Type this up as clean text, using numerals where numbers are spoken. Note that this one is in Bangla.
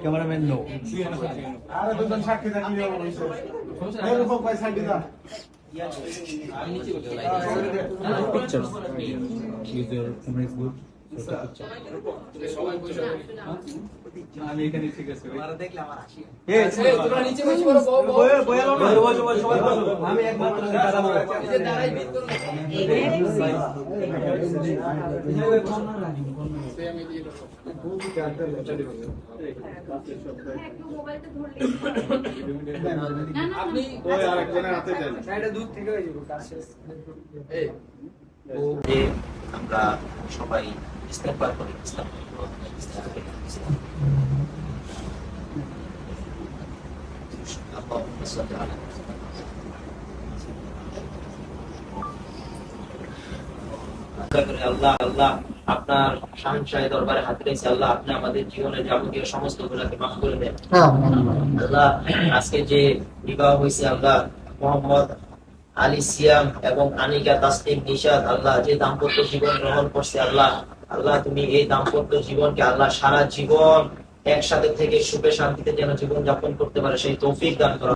ক্যামেরাম্যান নো আরে দুজন সাক্ষী থাকলে এরকম পয়সা দিদা picture user camera is good আমি এখানে ঠিক আছে আমরা দেখলে আমার হাসি তোমরা নিচে বসে পড়ো বয়ালো না বসো সবাই বসো আমি একমাত্র দাঁড়াবো এই যে দাঁড়াই ভিত করো আপনি ওই আরেকজনের হাতে দেন এটা দূর থেকে হয়ে যাবে কাজ শেষ যে আমরা সবাই ইস্তেগফার করি আল্লাহ আল্লাহ আপনার শাহী দরবারে হাত রেখেছি আল্লাহ আপনি আমাদের জীবনের যাবতীয় সমস্ত গুনাহকে মাফ করে দেন আল্লাহ আজকে যে বিবাহ হয়েছে আল্লাহ মোহাম্মদ আলী সিয়াম এবং আনিকা তাসলিম নিশাদ আল্লাহ যে দাম্পত্য জীবন গ্রহণ করছে আল্লাহ আল্লাহ তুমি এই দাম্পত্য জীবনকে আল্লাহ সারা জীবন একসাথে থেকে সুখে শান্তিতে যেন জীবন যাপন করতে পারে সেই তৌফিক দান করো।